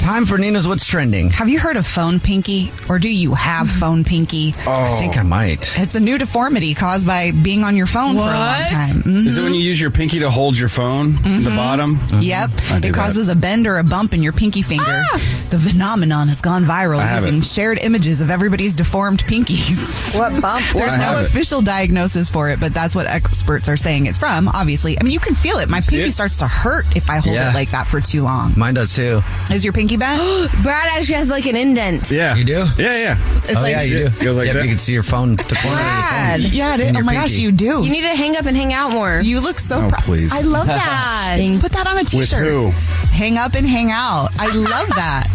Time for Nina's What's Trending. Have you heard of phone pinky? Or do you have phone pinky? I think I might. It's a new deformity caused by being on your phone for a long time. Mm-hmm. Is it when you use your pinky to hold your phone? The bottom? Yep. It causes a bend or a bump in your pinky finger. The phenomenon has gone viral using shared images of everybody's deformed pinkies. What bump? There's no official diagnosis for it, but that's what experts are saying it's from, obviously. I mean, you can feel it. My pinky starts to hurt if I hold it like that for too long. Mine does too. Is your pinky bent? Brad actually has like an indent. Yeah. You do? Yeah. It's You do. Goes like that. You can see your phone, the corner Brad. of your phone. Yeah, it is. Oh my gosh, you do. You need to hang up and hang out more. You look so proud. Please. I love that. Put that on a t-shirt. With who? Hang up and hang out. I love that.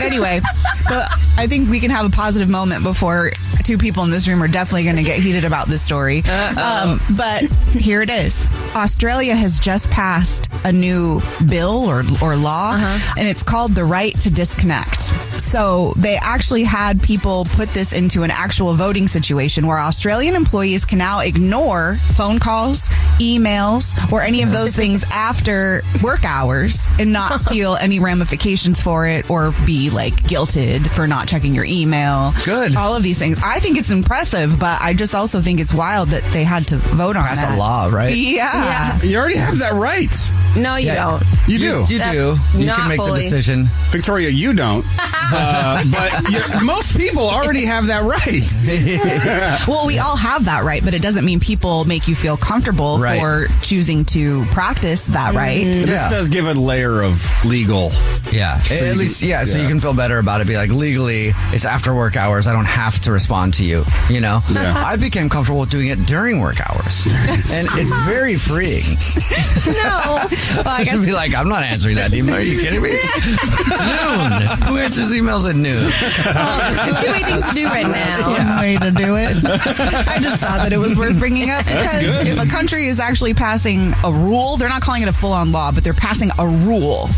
Anyway, but I think we can have a positive moment before two people in this room are definitely going to get heated about this story. But here it is. Australia has just passed a new bill or law, and it's called the right to disconnect. So they actually had people put this into an actual voting situation where Australian employees can now ignore phone calls, emails, or any of those things after work hours and not feel any ramifications for it or be like guilted for not checking your email. Good. All of these things. I think it's impressive, but I just also think it's wild that they had to vote on that. That's a law, right? Yeah. You already have that right. No, you don't. You do. You do. You not can make fully. the decision. Victoria, you don't. But most people already have that right. Well, we all have that right, but it doesn't mean people make you feel comfortable for choosing to practice that right. This does give a layer of legal. Yeah. At least, so you can feel better about it. Be like, legally, it's after work hours. I don't have to respond to you. You know? Yeah. I became comfortable with doing it during work hours. And it's very freeing. No. Well, I guess To be like, I'm not answering that email. Are you kidding me? It's noon. Who answers emails at noon? Too many things to do right now. one way to do it. I just thought that it was worth bringing up because if a country is actually passing a rule, they're not calling it a full-on law, but they're passing a rule.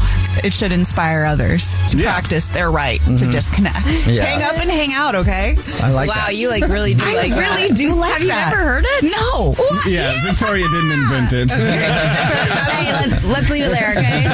It should inspire others to practice their right to disconnect. Yeah. Hang up and hang out, okay? I like wow, that. you like really do like that. I really do like Have you that. ever heard it? No. What? Yeah, Victoria didn't invent it. Hey, let's leave it there, okay?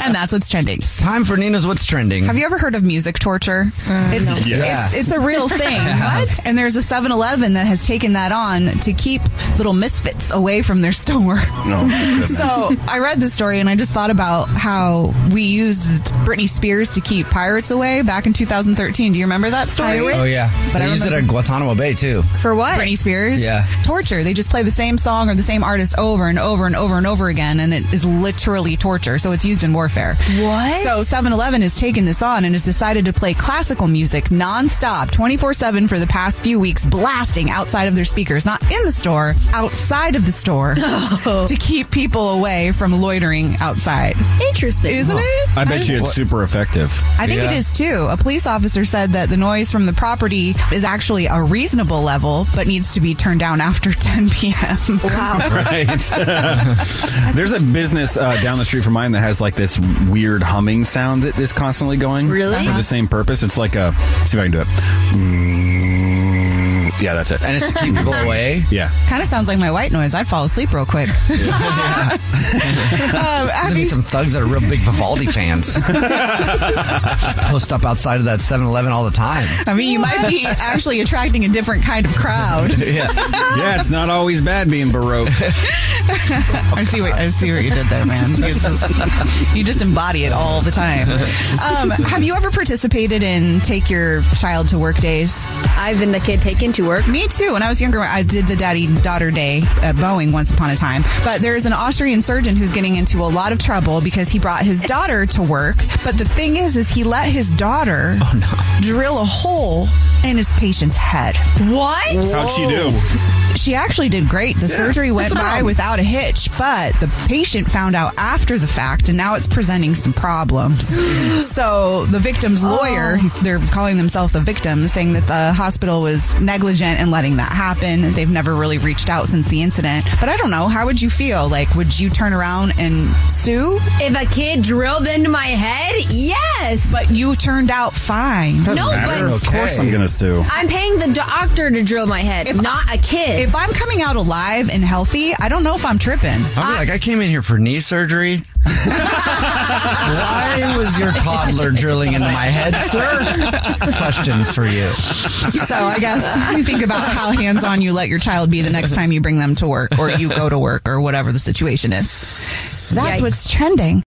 And that's what's trending. Time for Nina's What's Trending. Have you ever heard of music torture? It's a real thing. What? And there's a 7-Eleven that has taken that on to keep little misfits away from their store. No. So I read this story and I just thought about how we used Britney Spears to keep pirates away back in 2013. Do you remember that story? Oh, yeah. But They used it at Guantanamo Bay, too. For what? Britney Spears? Yeah. Torture. They just play the same song or the same artist over and over and over and over again, and it is literally torture. So it's used in warfare. What? So 7-Eleven has taken this on and has decided to play classical music nonstop, 24/7 for the past few weeks, blasting outside of their speakers, not in the store, outside of the store, to keep people away from loitering outside. Interesting. Isn't it? I bet you it's super effective. I think it is too. A police officer said that the noise from the property is actually a reasonable level, but needs to be turned down after 10 p.m. Wow. Right. There's a business down the street from mine that has like this weird humming sound that is constantly going. Really? For the same purpose. It's like a, let's see if I can do it. Yeah, that's it. And it's to keep people away. Yeah. Kind of sounds like my white noise. I'd fall asleep real quick. I need some thugs that are real big Vivaldi fans. Post up outside of that 7-Eleven all the time. I mean, you might be actually attracting a different kind of crowd. Yeah, it's not always bad being Baroque. I see what you did there, man. You just embody it all the time. Have you ever participated in take your child to work days? I've been the kid taken to work. Me too. When I was younger, I did the daddy-daughter day at Boeing once upon a time. But there's an Austrian surgeon who's getting into a lot of trouble because he brought his daughter to work. But the thing is he let his daughter drill a hole in his patient's head. What? How'd she do? She actually did great. The surgery went by without a hitch, but the patient found out after the fact, and now it's presenting some problems. So the victim's lawyer, they're calling themselves the victim, saying that the hospital was negligent in letting that happen. They've never really reached out since the incident. But I don't know. How would you feel? Like, would you turn around and sue? If a kid drilled into my head, yes. But you turned out fine. Doesn't matter. but Of course I'm going to sue. I'm paying the doctor to drill my head, not a kid. if I'm coming out alive and healthy, I don't know if I'm tripping. I'll be like, I came in here for knee surgery. Why was your toddler drilling into my head, sir? Questions for you. So I guess you think about how hands-on you let your child be the next time you bring them to work or you go to work or whatever the situation is. That's what's trending.